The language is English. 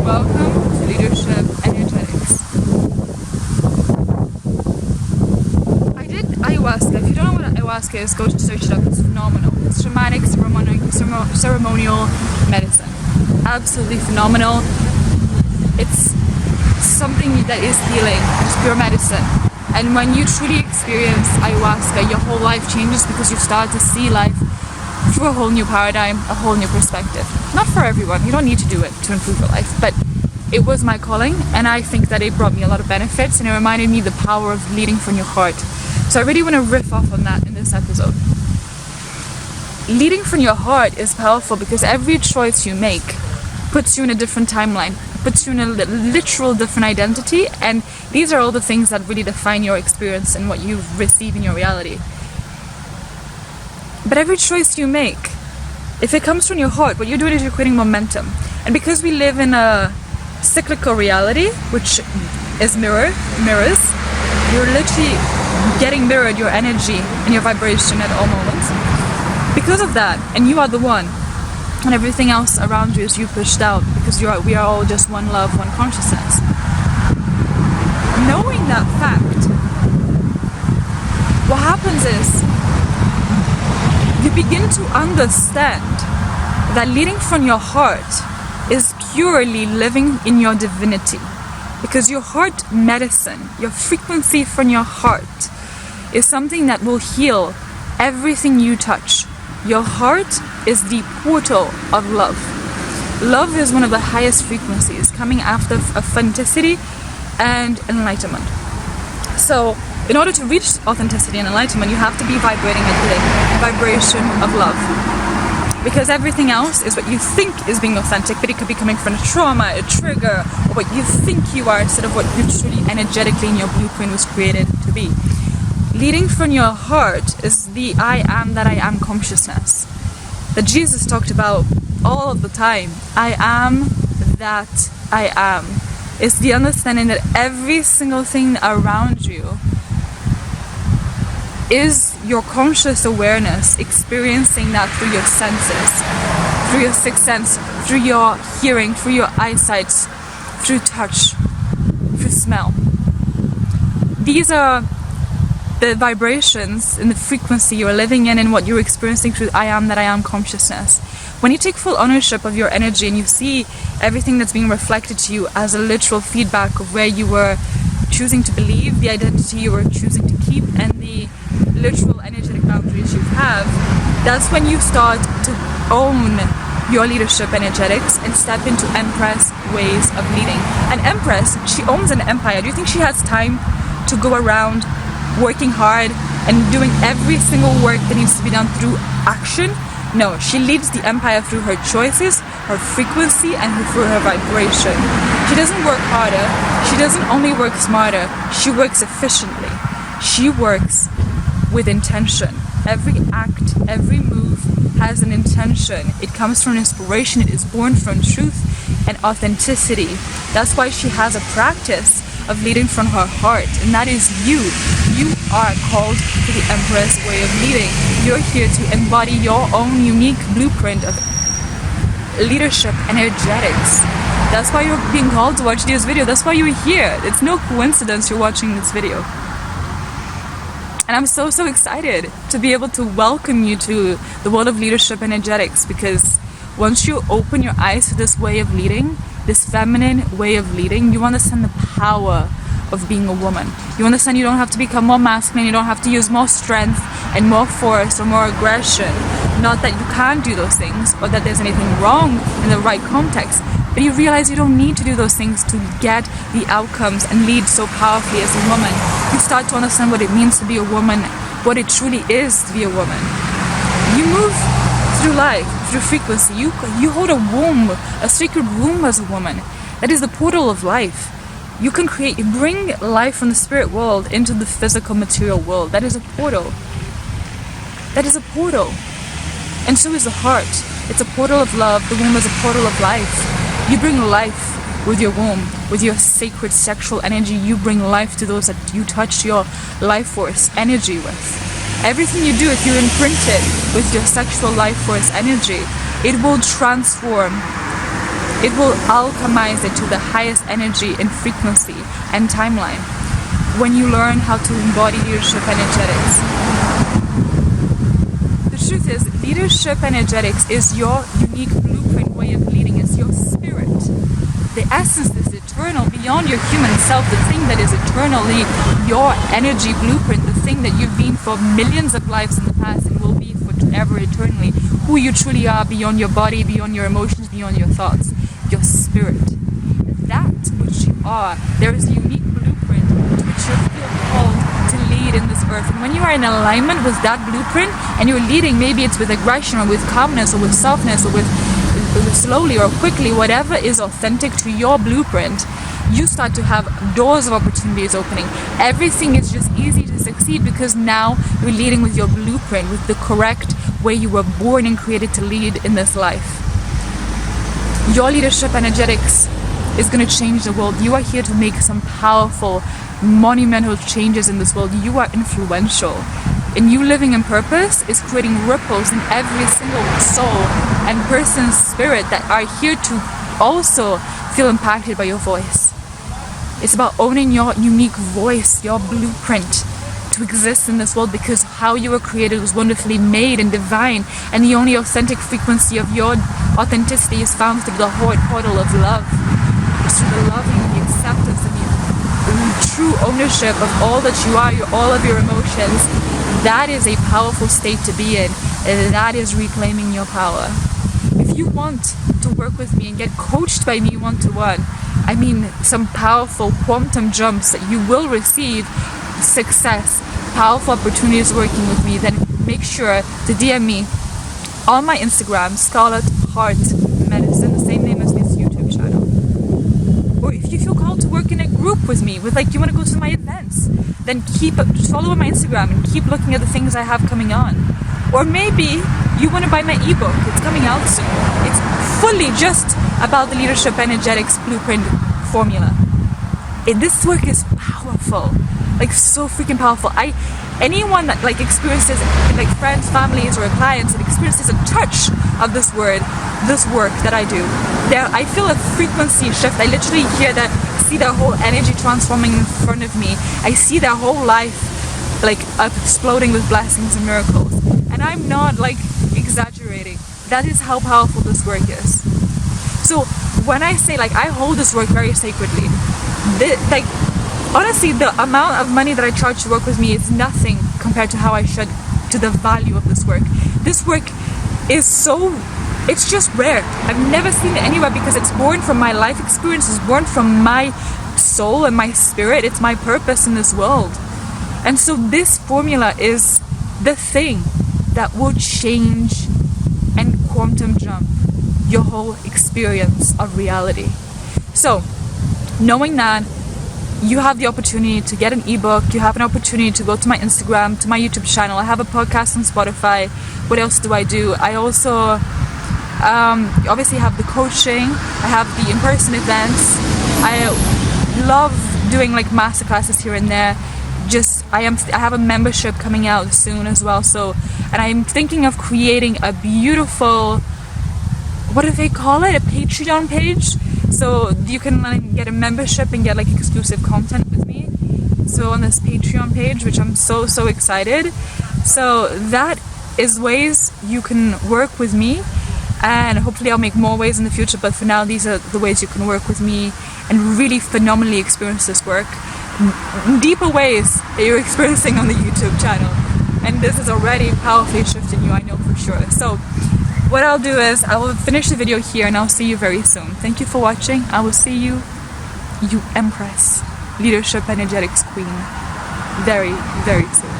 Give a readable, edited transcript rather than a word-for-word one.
Welcome to Leadership Energetics. I did ayahuasca. If you don't know what ayahuasca is, go to search it up. It's phenomenal. It's shamanic, ceremonial medicine. Absolutely phenomenal. It's something that is healing. It's pure medicine. And when you truly experience ayahuasca, your whole life changes because you start to see life through a whole new paradigm, a whole new perspective. Not for everyone, you don't need to do it to improve your life, but it was my calling, and I think that it brought me a lot of benefits, and it reminded me the power of leading from your heart. So I really want to riff off on that in this episode. Leading from your heart is powerful because every choice you make puts you in a different timeline, puts you in a literal different identity, and these are all the things that really define your experience and what you receive in your reality. But every choice you make, if it comes from your heart, what you're doing is you're creating momentum. And because we live in a cyclical reality, which is mirrors, you're literally getting mirrored your energy and your vibration at all moments. Because of that, and you are the one, and everything else around you is you pushed out, because we are all just one love, one consciousness. Knowing that fact, what happens is you begin to understand that leading from your heart is purely living in your divinity. Because your heart medicine, your frequency from your heart, is something that will heal everything you touch. Your heart is the portal of love. Love is one of the highest frequencies, coming after authenticity and enlightenment. So, in order to reach authenticity and enlightenment, you have to be vibrating at the vibration of love. Because everything else is what you think is being authentic, but it could be coming from a trauma, a trigger, or what you think you are instead of what you truly energetically in your blueprint was created to be. Leading from your heart is the I am that I am consciousness that Jesus talked about all of the time. I am that I am. It's the understanding that every single thing around you is your conscious awareness experiencing that through your senses, through your sixth sense, through your hearing, through your eyesight, through touch, through smell. These are the vibrations and the frequency you're living in and what you're experiencing through I am that I am consciousness. When you take full ownership of your energy and you see everything that's being reflected to you as a literal feedback of where you were choosing to believe, the identity you were choosing to keep, and the literal energetic boundaries you have, that's when you start to own your leadership energetics and step into Empress ways of leading. An Empress, she owns an empire. Do you think she has time to go around working hard and doing every single work that needs to be done through action? No, she leads the empire through her choices, her frequency, and through her vibration. She doesn't work harder. She doesn't only work smarter. She works efficiently. She works with intention. Every act, every move has an intention. It comes from inspiration. It is born from truth and authenticity. That's why she has a practice of leading from her heart, and that is you. You are called to the Empress way of leading. You're here to embody your own unique blueprint of leadership energetics. That's why you're being called to watch this video. That's why you're here. It's no coincidence you're watching this video. And I'm so excited to be able to welcome you to the world of leadership energetics, because once you open your eyes to this way of leading, this feminine way of leading, you understand the power of being a woman. You understand you don't have to become more masculine, you don't have to use more strength and more force or more aggression. Not that you can't do those things or that there's anything wrong in the right context, but you realize you don't need to do those things to get the outcomes and lead so powerfully as a woman. You start to understand what it means to be a woman, what it truly is to be a woman. You move through life, through frequency. You hold a womb, a sacred womb as a woman. That is the portal of life. You can bring life from the spirit world into the physical material world. That is a portal. That is a portal. And so is the heart. It's a portal of love. The womb is a portal of life. You bring life with your womb, with your sacred sexual energy. You bring life to those that you touch your life force energy with. Everything you do, if you're imprinted with your sexual life force energy, it will transform it will alchemize it to the highest energy and frequency and timeline. When you learn how to embody leadership energetics. The truth is, leadership energetics is your unique blueprint way of leading. It's your spirit. The essence is eternal, beyond your human self, the thing that is eternally your energy blueprint, the thing that you've been for millions of lives in the past and will be forever, eternally. Who you truly are, beyond your body, beyond your emotions, beyond your thoughts. Your spirit. That which you are, there is a unique blueprint to which you feel called to lead in this earth. And when you are in alignment with that blueprint and you're leading, maybe it's with aggression or with calmness or with softness or with slowly or quickly, whatever is authentic to your blueprint, you start to have doors of opportunities opening. Everything is just easy to succeed because now you're leading with your blueprint, with the correct way you were born and created to lead in this life. Your leadership energetics is going to change the world. You are here to make some powerful, monumental changes in this world. You are influential. And you living in purpose is creating ripples in every single soul and person's spirit that are here to also feel impacted by your voice. It's about owning your unique voice, your blueprint to exist in this world, because how you were created was wonderfully made and divine, and the only authentic frequency of your authenticity is found through the portal of love. It's through the loving, the acceptance, and the true ownership of all that you are, all of your emotions. That is a powerful state to be in, and that is reclaiming your power. If you want to work with me and get coached by me one-to-one, I mean some powerful quantum jumps that you will receive, success, powerful opportunities working with me, then make sure to DM me on my Instagram, Scarlet Heart Medicine, the same name as this YouTube channel. Or if you feel called to work in a group with me, you want to go to my events, then just follow on my Instagram and keep looking at the things I have coming on. Or maybe you want to buy my ebook. It's coming out soon. It's fully just about the leadership energetics blueprint formula. This work is powerful, so freaking powerful. Anyone that experiences, friends, families, or clients that experiences a touch of this work that I do, I feel a frequency shift. I literally see their whole energy transforming in front of me. I see their whole life exploding with blessings and miracles. And I'm not exaggerating. That is how powerful this work is. So when I say I hold this work very sacredly, honestly, the amount of money that I charge to work with me is nothing compared to how I should to the value of this work. This work is it's just rare. I've never seen it anywhere because it's born from my life experience, it's born from my soul and my spirit. It's my purpose in this world. And so this formula is the thing that will change and quantum jump your whole experience of reality. So, knowing that, you have the opportunity to get an ebook, you have an opportunity to go to my Instagram, to my YouTube channel. I have a podcast on Spotify. What else do? I also obviously have the coaching, I have the in-person events. I love doing masterclasses here and there. I have a membership coming out soon as well. And I'm thinking of creating a beautiful, what do they call it? A Patreon page. So you can get a membership and get exclusive content with me. So on this Patreon page, which I'm so excited. So that is ways you can work with me, and hopefully I'll make more ways in the future, but for now these are the ways you can work with me and really phenomenally experience this work. Deeper ways that you're experiencing on the YouTube channel. And this is already powerfully shifting you, I know for sure. So what I'll do is I will finish the video here and I'll see you very soon. Thank you for watching. I will see you Empress, Leadership Energetics Queen, very soon.